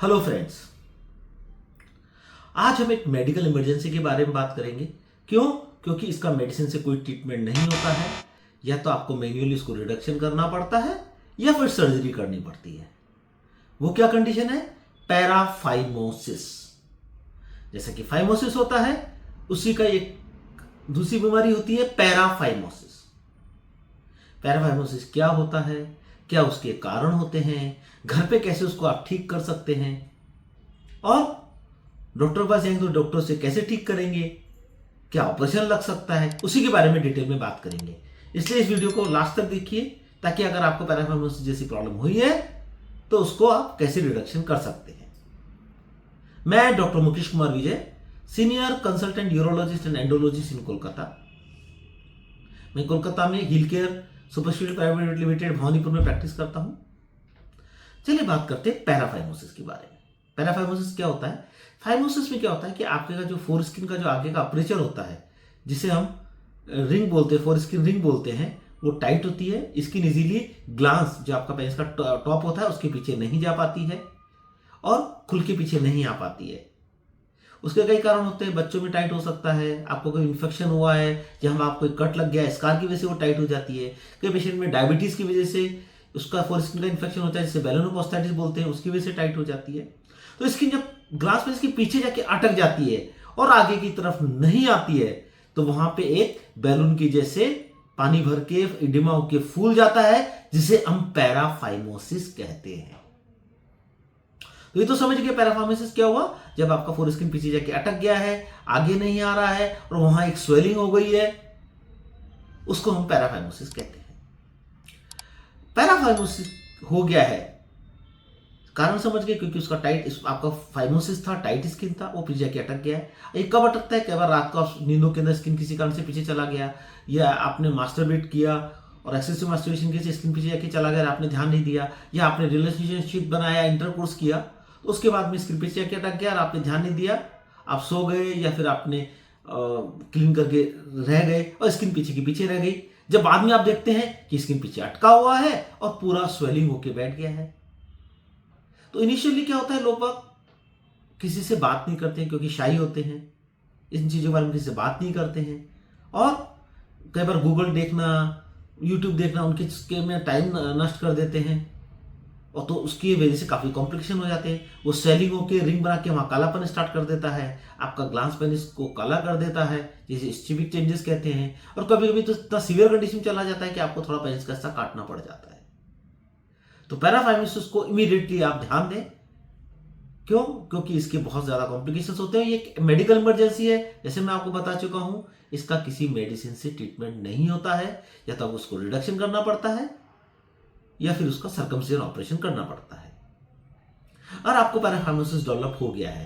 Hello friends, आज हम एक मेडिकल इमरजेंसी के बारे में बात करेंगे। क्यों? क्योंकि इसका मेडिसिन से कोई ट्रीटमेंट नहीं होता है। या तो आपको मैन्युअली इसको रिडक्शन करना पड़ता है या फिर सर्जरी करनी पड़ती है। वो क्या कंडीशन है? पैराफाइमोसिस। जैसा कि फाइमोसिस होता है, उसी का एक दूसरी बीमारी होती है पैराफाइमोसिस। पैराफाइमोसिस क्या होता है, क्या उसके कारण होते हैं, घर पे कैसे उसको आप ठीक कर सकते हैं, और डॉक्टर के पास जाएंगे तो डॉक्टर से कैसे ठीक करेंगे, क्या ऑपरेशन लग सकता है, उसी के बारे में डिटेल में बात करेंगे। इसलिए इस वीडियो को लास्ट तक देखिए, ताकि अगर आपको पैराफाइमोसिस जैसी प्रॉब्लम हुई है तो उसको आप कैसे रिडक्शन कर सकते हैं। मैं doctor Mukesh Kumar Vijay, senior consultant urologist and endologist in Kolkata. मैं कोलकाता में Hill Care Super Speciality Private Limited Bhawanipur में प्रैक्टिस करता हूं। चलिए बात करते हैं पैराफाइमोसिस के बारे में। पैराफाइमोसिस क्या होता है? फाइमोसिस में क्या होता है कि आपके का जो फोर स्किन का जो आगे का अपर्चर होता है, जिसे हम रिंग बोलते हैं, फोर स्किन रिंग बोलते हैं, वो टाइट होती है। स्किन इजीली ग्लांस जो आपका पेनिस का टॉप होता है उसके पीछे नहीं जा पाती है और खुल के पीछे नहीं आ पाती है। उसके कई कारण होते हैं। बच्चों में टाइट हो सकता है, आपको कोई इन्फेक्शन हुआ है, जहां आपको कट लग गया है, स्कार की वजह से वो टाइट हो जाती है। कई पेशेंट में डायबिटीज की वजह से उसका फोर स्किन का इन्फेक्शन होता है, जिसे बैलोनोपोस्टाइटिस बोलते हैं, उसकी वजह से टाइट हो जाती है। तो स्किन जब ग्लास पेनिस के पीछे जाके अटक जाती है और आगे की तरफ नहीं आती है, तो वहां पे एक बैलून की जैसे पानी भर के इडिमा होके फूल जाता है, जिसे हम पैराफाइमोसिस कहते हैं। तो ये तो समझ गए पैराफाइमोसिस क्या हुआ? जब आपका फोर स्किन पीछे जाके अटक गया है, आगे नहीं आ रहा है और वहां एक स्वेलिंग हो गई है, उसको हम पैराफाइमोसिस कहते हैं। पैराफाइमोसिस हो गया है, कारण समझ गए, क्योंकि उसका आपका फाइमोसिस था, टाइट स्किन था, वो पीछे जाके अटक गया है। ये कब अटकता है? कई बार रात का नींदों के अंदर स्किन किसी कारण से पीछे चला गया, या आपने मास्टरबेट किया और एक्सेसिव मास्टरबेशन की स्किन पीछे जाके चला गया, आपने ध्यान नहीं दिया, या आपने रिलेशनशिप बनाया, इंटरकोर्स किया, तो उसके बाद में स्किन पीछे जाके अटक गया और आपने ध्यान नहीं दिया, आप सो गए या फिर आपने क्लीन करके रह गए और स्किन पीछे की पीछे रह गई। जब बाद में आप देखते हैं कि स्किन पीछे अटका हुआ है और पूरा स्वेलिंग होके बैठ गया है। तो इनिशियली क्या होता है, लोग किसी से बात नहीं करते हैं क्योंकि शाई होते हैं, इन चीज़ों के बारे में किसी से बात नहीं करते हैं, और कई बार गूगल देखना, यूट्यूब देखना उनके में टाइम नष्ट कर देते हैं, और तो उसकी वजह से काफ़ी कॉम्प्लिकेशन हो जाते हैं। वो स्वेलिंग होकर रिंग बना के वहाँ कालापन स्टार्ट कर देता है, आपका ग्लांस पेनिस को काला कर देता है, जिसे स्चिबिक चेंजेस कहते हैं। और कभी कभी तो इतना सीवियर कंडीशन चला जाता है कि आपको थोड़ा पेनिस का हिस्सा काटना पड़ जाता है। तो पैराफाइमोसिस को इमीडिएटली आप ध्यान दें। क्यों? क्योंकि इसके बहुत ज्यादा कॉम्प्लिकेशंस होते हैं। ये मेडिकल इमरजेंसी है, जैसे मैं आपको बता चुका हूं। इसका किसी मेडिसिन से ट्रीटमेंट नहीं होता है, या तो उसको रिडक्शन करना पड़ता है या फिर उसका सर्कमसिजन ऑपरेशन करना पड़ता है। और आपको पैराफाइमोसिस डेवलप हो गया है,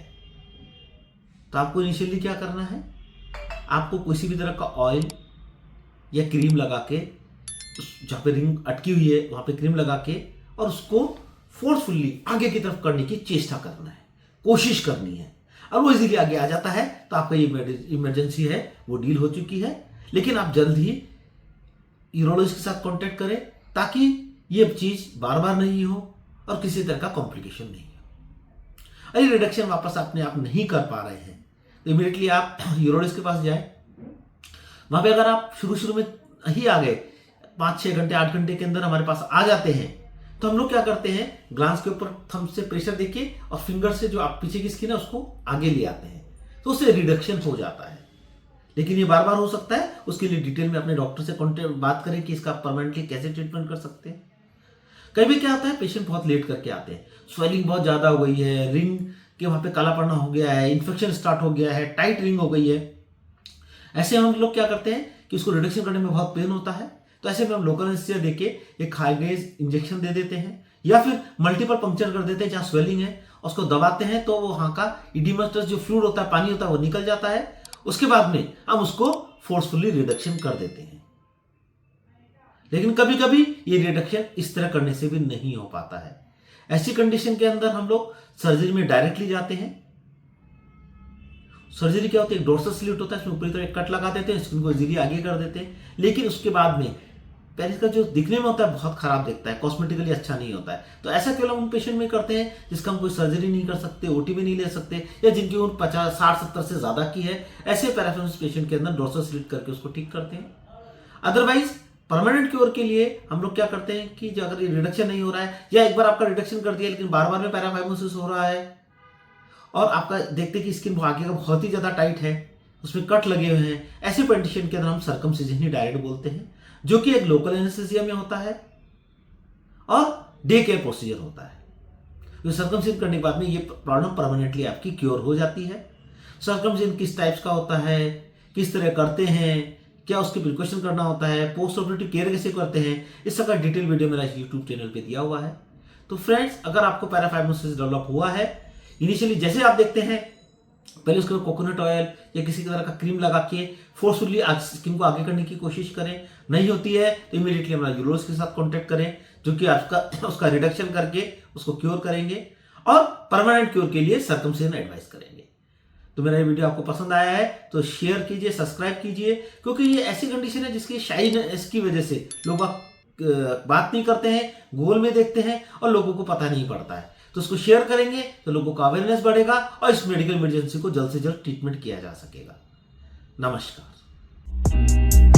तो आपको इनिशियली क्या करना है? आपको किसी भी तरह का ऑयल या क्रीम लगा के, जहां पे रिंग अटकी हुई है वहां पे क्रीम लगा के, और उसको फोर्सफुली आगे की तरफ करने की चेष्टा करना है, कोशिश करनी है। और वो इजीली आगे आ जाता है तो आपका ये इमरजेंसी है वो डील हो चुकी है। लेकिन आप जल्द ही यूरोलॉजिस्ट के साथ कांटेक्ट करें, ताकि ये चीज बार बार नहीं हो और किसी तरह का कॉम्प्लिकेशन नहीं हो। अरे रिडक्शन वापस अपने आप नहीं कर पा रहे हैं तो इमीडिएटली आप यूरोलॉजिस्ट के पास जाए। वहां पे अगर आप शुरू में ही आ गए, 5-6 घंटे 8 घंटे के अंदर हमारे पास आ जाते हैं, तो हम लोग क्या करते हैं, ग्लांस के ऊपर थंब से प्रेशर देके और फिंगर से जो आप पीछे की स्किन है उसको आगे ले आते हैं, तो उससे रिडक्शन हो जाता है। लेकिन ये बार बार हो सकता है, उसके लिए डिटेल में अपने डॉक्टर से कॉन्टेक्ट बात करें कि इसका परमानेंटली कैसे ट्रीटमेंट कर सकते हैं। कई भी क्या होता है, पेशेंट बहुत लेट करके आते हैं, स्वेलिंग बहुत ज्यादा हो गई है, रिंग के वहां पे काला पड़ना हो गया है, इन्फेक्शन स्टार्ट हो गया है, टाइट रिंग हो गई है। ऐसे हम लोग क्या करते हैं कि उसको रिडक्शन करने में बहुत पेन होता है, तो ऐसे में हम लोकल एनेस्थीसिया देके एक हाई डेज इंजेक्शन दे देते हैं, या फिर मल्टीपल पंक्चर कर देते हैं जहां स्वेलिंग है, उसको दबाते हैं तो वहां का इडिमस्टस जो फ्लूइड होता है, पानी होता है, वो निकल जाता है। उसके बाद में हम उसको फोर्सफुली रिडक्शन कर देते हैं। लेकिन कभी कभी ये रिडक्शन इस तरह करने से भी नहीं हो पाता है। ऐसी कंडीशन के अंदर हम लोग सर्जरी में डायरेक्टली जाते हैं। सर्जरी क्या होती है, एक डोर्सल स्लिट होता है, इसमें ऊपरी तरफ एक कट लगा देते हैं, स्किन को इजीली आगे कर देते हैं। लेकिन उसके बाद में पेरिस का जो दिखने में होता है बहुत खराब दिखता है, कॉस्मेटिकली अच्छा नहीं होता है। तो ऐसा केवल उन पेशेंट में करते हैं जिसका हम कोई सर्जरी नहीं कर सकते, ओटी भी नहीं ले सकते, या जिनकी उम्र 50, 60, 70 से ज्यादा की है, ऐसे पैराफिमोसिस पेशेंट के अंदर डोर्सल स्लिट करके उसको ठीक करते हैं। अदरवाइज परमानेंट क्योर के लिए हम लोग क्या करते हैं कि जो अगर ये रिडक्शन नहीं हो रहा है, या एक बार आपका रिडक्शन कर दिया लेकिन बार बार में पैराफाइमोसिस हो रहा है, और आपका देखते हैं कि स्किन आगे का बहुत ही ज्यादा टाइट है, उसमें कट लगे हुए हैं, ऐसे कंडीशन के अंदर हम सर्कमसिजन ही डायरेक्ट बोलते हैं, जो कि एक लोकल एनेस्थीसिया में होता है और डे केयर प्रोसीजर होता है। तो सर्कमसिजन करने के बाद में ये प्रॉब्लम परमानेंटली आपकी क्योर हो जाती है। सर्कमसिजन किस टाइप्स का होता है, किस तरह करते हैं, क्या उसके प्रिकॉशन करना होता है, पोस्ट ऑपरेटिव केयर कैसे करते हैं, इस सब का डिटेल वीडियो मेरा यूट्यूब चैनल पे दिया हुआ है। तो फ्रेंड्स, अगर आपको पैराफाइमोसिस डेवलप हुआ है, इनिशियली जैसे आप देखते हैं पहले उसके बाद कोकोनट ऑयल या किसी तरह का क्रीम लगा के फोर्सफुली स्किन को आगे करने की कोशिश करें। नहीं होती है तो इमीडिएटली हमारा यूरोलॉजिस्ट के साथ कांटेक्ट करें, जो कि आपका उसका रिडक्शन करके उसको क्योर करेंगे और परमानेंट क्योर के लिए सर्कमसिजन एडवाइस करेंगे। तो मेरा ये वीडियो आपको पसंद आया है तो शेयर कीजिए, सब्सक्राइब कीजिए, क्योंकि ये ऐसी कंडीशन है जिसकी शाइनेस की वजह से लोग बात नहीं करते हैं, गूगल में देखते हैं और लोगों को पता नहीं पड़ता है। तो उसको शेयर करेंगे तो लोगों का अवेयरनेस बढ़ेगा और इस मेडिकल इमरजेंसी को जल्द से जल्द ट्रीटमेंट किया जा सकेगा। नमस्कार।